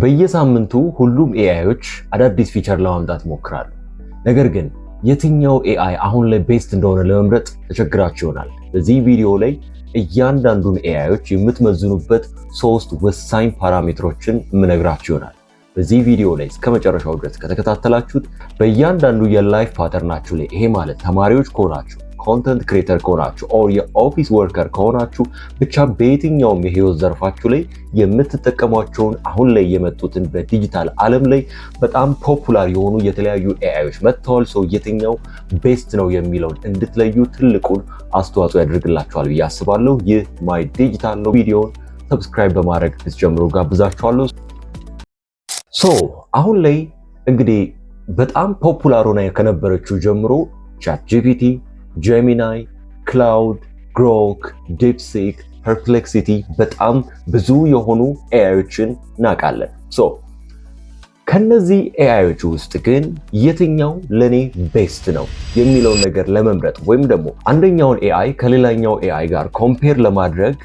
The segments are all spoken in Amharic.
በየሳምንቱ ሁሉም ኤአይዎች አዳዲስ ፊቸር ለማምጣት ይሞክራሉ። ነገር ግን የትኛው ኤአይ አሁን ላይ ቤስት እንደሆነ ለመምረጥ ተቸግራችሁ ይሆናል። በዚህ ቪዲዮ ላይ እያንዳንዱን ኤአይዎች የምትመዝኑበት 3 ወሳኝ ፓራሜትሮችን የምነግራችሁ ይሆናል። በዚህ ቪዲዮ ላይ እስከ መጨረሻው ድረስ ከተከታተላችሁት በእያንዳንዱ የላይፍ ፓተርናችሁ ላይ ይሄ ማለት ተማሪዎች ከሆናችሁ፣ ኮንተንት ክሬተር ከሆናችሁ ኦር የኦፊስ ወርከር ከሆናችሁ ብቻ በየትኛውም የህይወት ዘርፋችሁ ላይ የምትጠቀሟቸውን አሁን ላይ የመጡትን በዲጂታል ዓለም ላይ በጣም ፖፑላር የሆኑ የተለያዩ ኤአይዎች መጥተዋል። ሰው የትኛው ቤስት ነው የሚለውን እንድትለዩ ትልቁን አስተዋጽኦ ያደርግላችኋል ብዬ አስባለሁ። ይህ ማይ ዲጂታል ነው። ቪዲዮውን ሰብስክራይብ በማድረግ ልትጀምሩ ጋብዛችኋለሁ። አሁን ላይ እንግዲህ በጣም ፖፑላር ሆና ከነበረችው ጀምሮ ቻትጂፒቲ፣ ጄሚናይ፣ ክላውድ፣ ግሮክ፣ ዲፕሲክ፣ ፐርፕሌክሲቲ በጣም ብዙ የሆኑ ኤአይዎችን እናውቃለን። ከነዚህ ኤአይዎች ውስጥ ግን የትኛው ለኔ ቤስት ነው የሚለውን ነገር ለመምረጥ ወይም ደግሞ አንደኛውን ኤአይ ከሌላኛው ኤአይ ጋር ኮምፔር ለማድረግ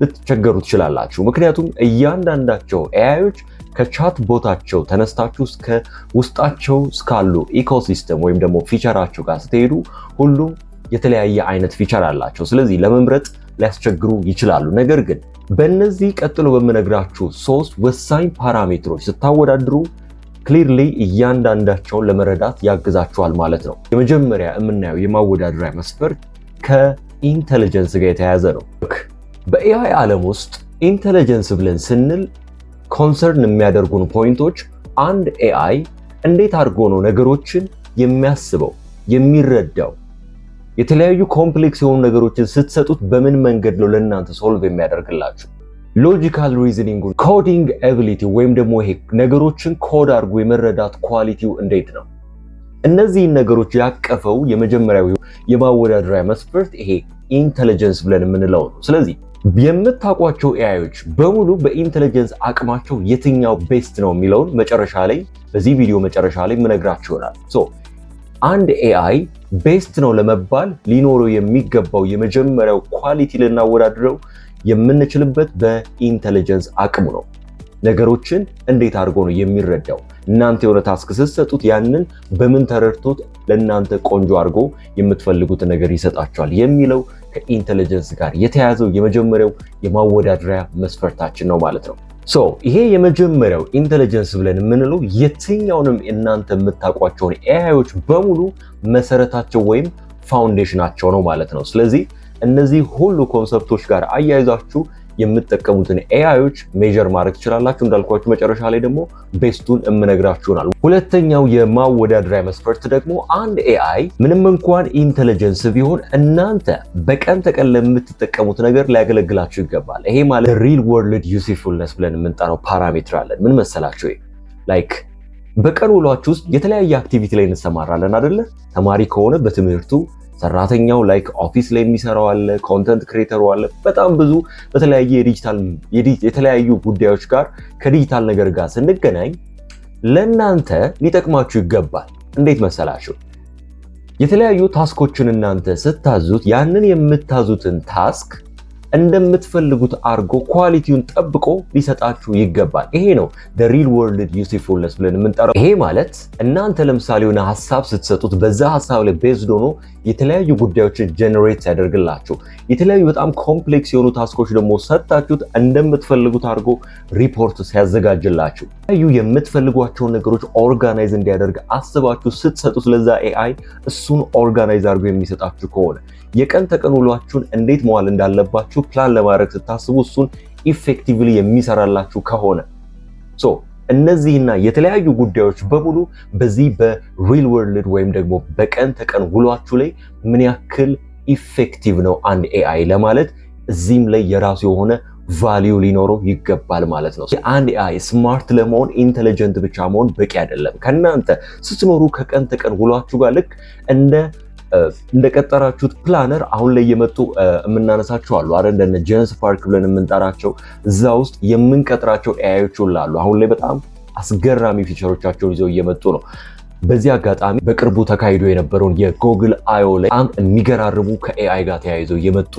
ልትቸገሩ ትችላላችሁ። ምክንያቱም እያንዳንዳቸው ኤአይዎች ከቻት ቦታቸው ተነስታችሁ እስከ ውስጣቸው እስካሉ ኢኮሲስተም ወይም ደግሞ ፊቸራቸው ጋር ስትሄዱ ሁሉም የተለያየ አይነት ፊቸር አላቸው። ስለዚህ ለመምረጥ ሊያስቸግሩ ይችላሉ። ነገር ግን በእነዚህ ቀጥሎ በምነግራችሁ 3 ወሳኝ ፓራሜትሮች ስታወዳድሩ ክሊርሊ እያንዳንዳቸውን ለመረዳት ያግዛችኋል ማለት ነው። የመጀመሪያ የምናየው የማወዳደሪያ መስፈርት ከኢንተለጀንስ ጋር የተያያዘ ነው። በኤአይ ዓለም ውስጥ ኢንተለጀንስ ብለን ስንል ኮንሰርን የሚያደርጉን ፖይንቶች አንድ ኤአይ እንዴት አድርጎ ነው ነገሮችን የሚያስበው የሚረዳው፣ የተለያዩ ኮምፕሌክስ የሆኑ ነገሮችን ስትሰጡት በምን መንገድ ነው ለእናንተ ሶልቭ የሚያደርግላችሁ፣ ሎጂካል ሪዝኒንግ፣ ኮዲንግ ኤቢሊቲ ወይም ደግሞ ይሄ ነገሮችን ኮድ አድርጎ የመረዳት ኳሊቲው እንዴት ነው። እነዚህን ነገሮች ያቀፈው የመጀመሪያው የማወዳደሪያ መስፈርት ይሄ ኢንተለጀንስ ብለን የምንለው ነው። ስለዚህ የምታውቋቸው ኤአይዎች በሙሉ በኢንተለጀንስ አቅማቸው የትኛው ቤስት ነው የሚለውን መጨረሻ ላይ በዚህ ቪዲዮ መጨረሻ ላይ የምነግራችሁ ይሆናል። አንድ ኤአይ ቤስት ነው ለመባል ሊኖረው የሚገባው የመጀመሪያው ኳሊቲ ልናወዳድረው የምንችልበት በኢንተለጀንስ አቅሙ ነው። ነገሮችን እንዴት አድርጎ ነው የሚረዳው? እናንተ የሆነ ታስክ ስትሰጡት ያንን በምን ተረድቶት ለእናንተ ቆንጆ አድርጎ የምትፈልጉትን ነገር ይሰጣችኋል የሚለው ከኢንተለጀንስ ጋር የተያያዘው የመጀመሪያው የማወዳደሪያ መስፈርታችን ነው ማለት ነው። ይሄ የመጀመሪያው ኢንተለጀንስ ብለን የምንለው የትኛውንም እናንተ የምታውቋቸውን ኤአይዎች በሙሉ መሰረታቸው ወይም ፋውንዴሽናቸው ነው ማለት ነው። ስለዚህ እነዚህ ሁሉ ኮንሰፕቶች ጋር አያይዛችሁ የምትጠቀሙትን ኤአይዎች ሜጀር ማድረግ ትችላላችሁ። እንዳልኳችሁ መጨረሻ ላይ ደግሞ ቤስቱን እምነግራችሁናል። ሁለተኛው የማወዳደሪያ መስፈርት ደግሞ አንድ ኤአይ ምንም እንኳን ኢንተለጀንስ ቢሆን እናንተ በቀን ተቀን ለምትጠቀሙት ነገር ሊያገለግላችሁ ይገባል። ይሄ ማለት ሪል ወርልድ ዩስፉልነስ ብለን የምንጠራው ፓራሜትር አለን። ምን መሰላችሁ? ላይክ በቀን ውሏችሁ ውስጥ የተለያየ አክቲቪቲ ላይ እንሰማራለን አይደለ? ተማሪ ከሆነ በትምህርቱ፣ ሰራተኛው ላይክ ኦፊስ ላይ የሚሰራው አለ፣ ኮንተንት ክሬተሩ አለ። በጣም ብዙ በተለያየ የተለያዩ ጉዳዮች ጋር ከዲጂታል ነገር ጋር ስንገናኝ ለእናንተ ሊጠቅማችሁ ይገባል። እንዴት መሰላችሁ? የተለያዩ ታስኮችን እናንተ ስታዙት ያንን የምታዙትን ታስክ እንደምትፈልጉት አርጎ ኳሊቲውን ጠብቆ ሊሰጣችሁ ይገባል። ይሄ ነው the real world usefulness ብለን የምንጠራው። ይሄ ማለት እናንተ ለምሳሌ የሆነ ሐሳብ ስትሰጡት በዛ ሐሳብ ላይ ቤዝድ ሆኖ የተለያዩ ጉዳዮችን ጀነሬት ሲያደርግላችሁ፣ የተለያዩ በጣም ኮምፕሌክስ የሆኑ ታስኮች ደግሞ ሰጣችሁት እንደምትፈልጉት አድርጎ ሪፖርት ሲያዘጋጅላችሁ፣ የተለያዩ የምትፈልጓቸውን ነገሮች ኦርጋናይዝ እንዲያደርግ አስባችሁ ስትሰጡት ለዛ ኤአይ እሱን ኦርጋናይዝ አድርጎ የሚሰጣችሁ ከሆነ የቀን ተቀን ውሏችሁን እንዴት መዋል እንዳለባችሁ ፕላን ለማድረግ ስታስቡ እሱን ኢፌክቲቭሊ የሚሰራላችሁ ከሆነ እነዚህና የተለያዩ ጉዳዮች በሙሉ በዚህ በሪል ወርልድ ወይም ደግሞ በቀን ተቀን ውሏችሁ ላይ ምን ያክል ኢፌክቲቭ ነው አንድ ኤአይ ለማለት እዚህም ላይ የራሱ የሆነ ቫልዩ ሊኖረው ይገባል ማለት ነው። አንድ ኤአይ ስማርት ለመሆን ኢንተለጀንት ብቻ መሆን በቂ አይደለም። ከናንተ ስትኖሩ ከቀን ተቀን ውሏችሁ ጋር ልክ እንደቀጠራችሁት ፕላነር አሁን ላይ የመጡ የምናነሳቸው አሉ አይደል? እንደነ ጄንስ ፓርክ ብለን የምንጠራቸው እዛ ውስጥ የምንቀጥራቸው ኤአይዎች አሉ። አሁን ላይ በጣም አስገራሚ ፊቸሮቻቸውን ይዘው እየመጡ ነው። በዚህ አጋጣሚ በቅርቡ ተካሂዶ የነበረውን የጎግል አዮ ላይ የሚገራርሙ ከኤአይ ጋር ተያይዘው የመጡ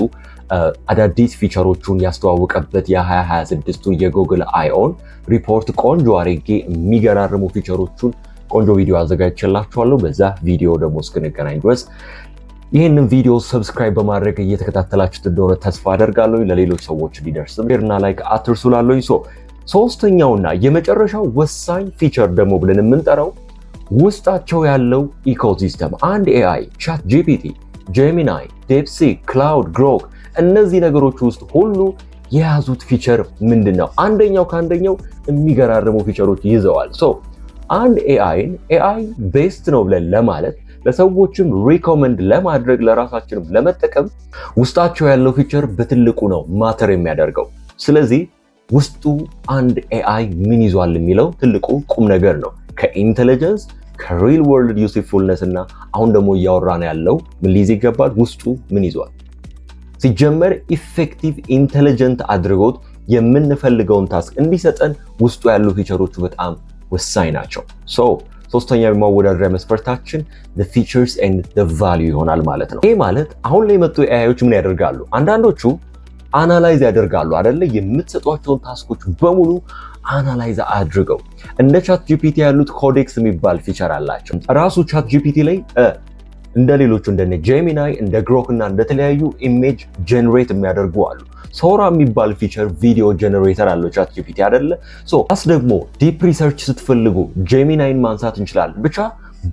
አዳዲስ ፊቸሮቹን ያስተዋወቀበት የ2026ቱ የጉግል አይኦን ሪፖርት ቆንጆ አድርጌ የሚገራርሙ ፊቸሮቹን ቆንጆ ቪዲዮ አዘጋጅቼላችኋለሁ። በዛ ቪዲዮ ደግሞ እስክንገናኝ ድረስ ይህንን ቪዲዮ ሰብስክራይብ በማድረግ እየተከታተላችሁት እንደሆነ ተስፋ አደርጋለሁ። ለሌሎች ሰዎች እንዲደርስ ሼርና ላይክ አትርሱላለሁ። ሶስተኛውና የመጨረሻው ወሳኝ ፊቸር ደግሞ ብለን የምንጠራው ውስጣቸው ያለው ኢኮሲስተም አንድ ኤአይ ቻት ጂፒቲ፣ ጄሚናይ፣ ዴፕሲክ፣ ክላውድ፣ ግሮክ እነዚህ ነገሮች ውስጥ ሁሉ የያዙት ፊቸር ምንድን ነው? አንደኛው ከአንደኛው የሚገራርሙ ፊቸሮች ይዘዋል። አንድ ኤአይ ቤስት ነው ብለን ለማለት ለሰዎችም ሪኮመንድ ለማድረግ ለራሳችንም ለመጠቀም ውስጣቸው ያለው ፊቸር በትልቁ ነው ማተር የሚያደርገው። ስለዚህ ውስጡ አንድ ኤአይ ምን ይዟል የሚለው ትልቁ ቁም ነገር ነው። ከኢንቴሊጀንስ ከሪል ወርልድ ዩስፉልነስ እና አሁን ደግሞ እያወራን ያለው ምን ሊይዝ ይገባል? ውስጡ ምን ይዟል? ሲጀመር ኢፌክቲቭ ኢንቴሊጀንት አድርጎት የምንፈልገውን ታስክ እንዲሰጠን ውስጡ ያሉ ፊቸሮቹ በጣም ወሳኝ ናቸው። ሶስተኛው የማወዳደሪያ መስፈርታችን the features and the value ይሆናል ማለት ነው። ይሄ ማለት አሁን ላይ የመጡ ኤአይዎች ምን ያደርጋሉ? አንዳንዶቹ አናላይዝ ያደርጋሉ አይደለ? የምትሰጧቸውን ታስኮች በሙሉ አናላይዝ አድርገው እንደ ቻት ጂፒቲ ያሉት ኮዴክስ የሚባል ፊቸር አላቸው። ራሱ ቻት ጂፒቲ ላይ እንደ ሌሎቹ እንደነ ጄሚናይ እንደ ግሮክ እና እንደተለያዩ ኢሜጅ ጀነሬት የሚያደርጉ አሉ። ሶራ የሚባል ፊቸር ቪዲዮ ጀነሬተር አለው ቻት ጂፒቲ አይደለ? አስ ደግሞ ዲፕ ሪሰርች ስትፈልጉ ጄሚናይን ማንሳት እንችላለን። ብቻ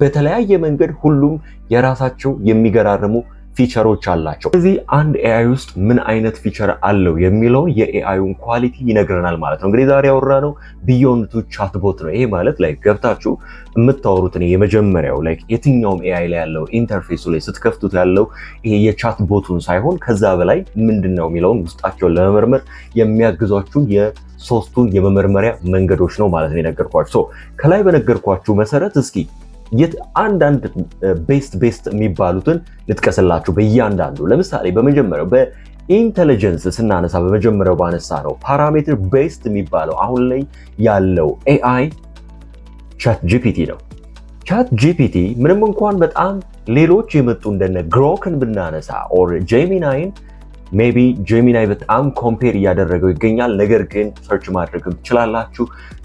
በተለያየ መንገድ ሁሉም የራሳቸው የሚገራርሙ ፊቸሮች አላቸው። ስለዚህ አንድ ኤአይ ውስጥ ምን አይነት ፊቸር አለው የሚለውን የኤአይውን ኳሊቲ ይነግረናል ማለት ነው። እንግዲህ ዛሬ ያወራነው ቢዮንድ ቱ ቻትቦት ነው። ይሄ ማለት ላይ ገብታችሁ የምታወሩትን የመጀመሪያው ላይ የትኛውም ኤአይ ላይ ያለው ኢንተርፌሱ ላይ ስትከፍቱት ያለው ይሄ የቻትቦቱን ሳይሆን ከዛ በላይ ምንድነው የሚለውን ውስጣቸውን ለመመርመር የሚያግዟችሁ የሶስቱን የመመርመሪያ መንገዶች ነው ማለት ነው የነገርኳችሁ። ከላይ በነገርኳችሁ መሰረት እስኪ አንዳንድ ቤስት የሚባሉትን ልጥቀስላችሁ በእያንዳንዱ። ለምሳሌ በመጀመሪያው በኢንቴሊጀንስ ስናነሳ በመጀመሪያው ባነሳ ነው ፓራሜትር ቤስት የሚባለው አሁን ላይ ያለው ኤአይ ቻት ጂፒቲ ነው። ቻት ጂፒቲ ምንም እንኳን በጣም ሌሎች የመጡ እንደነ ግሮክን ብናነሳ ኦር ጄሚናይን ሜቢ ጄሚናይ በጣም ኮምፔር እያደረገው ይገኛል። ነገር ግን ሰርች ማድረግም ትችላላችሁ።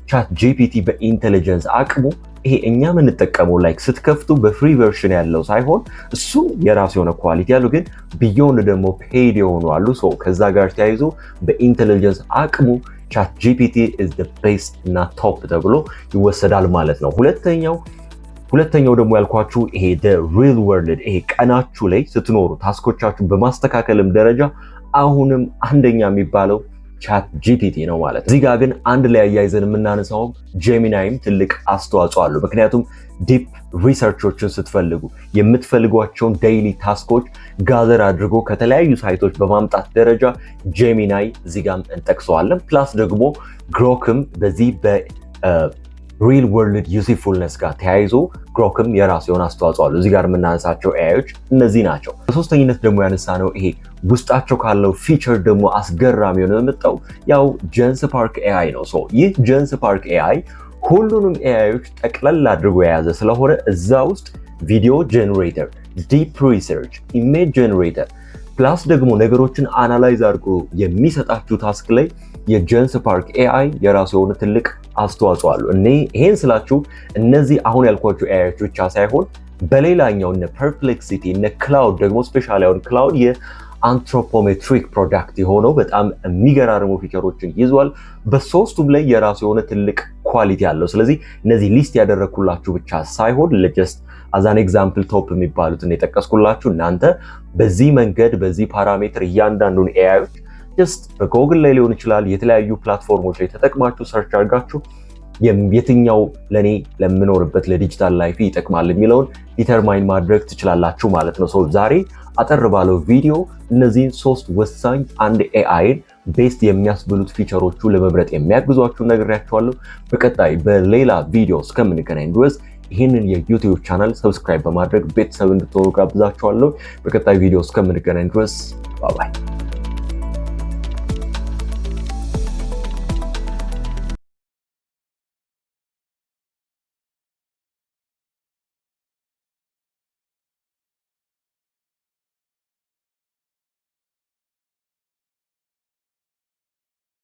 ቻት ጂፒቲ በኢንቴሊጀንስ አቅሙ ይሄ እኛ የምንጠቀመው ላይክ ስትከፍቱ በፍሪ ቨርሽን ያለው ሳይሆን እሱ የራሱ የሆነ ኳሊቲ ያለው ግን ቢዮንድ ደግሞ ፔድ የሆኑ አሉ። ከዛ ጋር ተያይዞ በኢንቴሊጀንስ አቅሙ ቻት ጂፒቲ is the best እና ቶፕ ተብሎ ይወሰዳል ማለት ነው። ሁለተኛው ደግሞ ያልኳችሁ ይሄ the real world ይሄ ቀናችሁ ላይ ስትኖሩ ታስኮቻችሁን በማስተካከልም ደረጃ አሁንም አንደኛ የሚባለው ቻት ጂፒቲ ነው ማለት ነው። እዚህ ጋር ግን አንድ ላይ አያይዘን የምናነሳውም ጄሚናይም ትልቅ አስተዋጽኦ አለው። ምክንያቱም ዲፕ ሪሰርቾችን ስትፈልጉ የምትፈልጓቸውን ዴይሊ ታስኮች ጋዘር አድርጎ ከተለያዩ ሳይቶች በማምጣት ደረጃ ጄሚናይ እዚህ ጋር እንጠቅሰዋለን። ፕላስ ደግሞ ግሮክም በዚህ ሪል ወርልድ ዩስፉልነስ ጋር ተያይዞ ግሮክም የራሱ የሆነ አስተዋጽኦ አለው። እዚህ ጋር የምናነሳቸው ኤአይዎች እነዚህ ናቸው። በሶስተኝነት ደግሞ ያነሳነው ይሄ ውስጣቸው ካለው ፊቸር ደግሞ አስገራሚ የሆነ የመጣው ያው ጀንስፓርክ ኤአይ ነው። ይህ ጀንስፓርክ ኤአይ ሁሉንም ኤአይዎች ጠቅለል አድርጎ የያዘ ስለሆነ እዛ ውስጥ ቪዲዮ ጀነሬተር፣ ዲፕ ሪሰርች፣ ኢሜጅ ጀነሬተር ፕላስ ደግሞ ነገሮችን አናላይዝ አድርጎ የሚሰጣችሁ ታስክ ላይ የጀንስፓርክ ኤአይ የራሱ የሆነ ትልቅ አስተዋጽኦ አለው። ይሄን ስላችሁ እነዚህ አሁን ያልኳችሁ ኤአይዎች ብቻ ሳይሆን በሌላኛው እነ ፐርፕሌክሲቲ እነ ክላውድ ደግሞ ስፔሻሊ አሁን ክላውድ የአንትሮፖሜትሪክ ፕሮዳክት የሆነው በጣም የሚገራርሙ ፊቸሮችን ይዟል። በሶስቱም ላይ የራሱ የሆነ ትልቅ ኳሊቲ አለው። ስለዚህ እነዚህ ሊስት ያደረኩላችሁ ብቻ ሳይሆን ለጀስት አዛን ኤግዛምፕል ቶፕ የሚባሉትን የጠቀስኩላችሁ እናንተ በዚህ መንገድ በዚህ ፓራሜትር እያንዳንዱን ኤአይዎች ጀስት በጎግል ላይ ሊሆን ይችላል የተለያዩ ፕላትፎርሞች ላይ ተጠቅማችሁ ሰርች አድርጋችሁ የትኛው ለኔ ለምኖርበት ለዲጂታል ላይፍ ይጠቅማል የሚለውን ዲተርማይን ማድረግ ትችላላችሁ ማለት ነው። ዛሬ አጠር ባለው ቪዲዮ እነዚህን ሶስት ወሳኝ አንድ ኤአይን ቤስት የሚያስብሉት ፊቸሮቹ ለመምረጥ የሚያግዟችሁ ነግሬያችኋለሁ። በቀጣይ በሌላ ቪዲዮ እስከምንገናኝ ድረስ ይህንን የዩቲዩብ ቻናል ሰብስክራይብ በማድረግ ቤተሰብ እንድትሆኑ ጋብዛችኋለሁ። በቀጣይ ቪዲዮ እስከምንገናኝ ድረስ ባይ ባይ።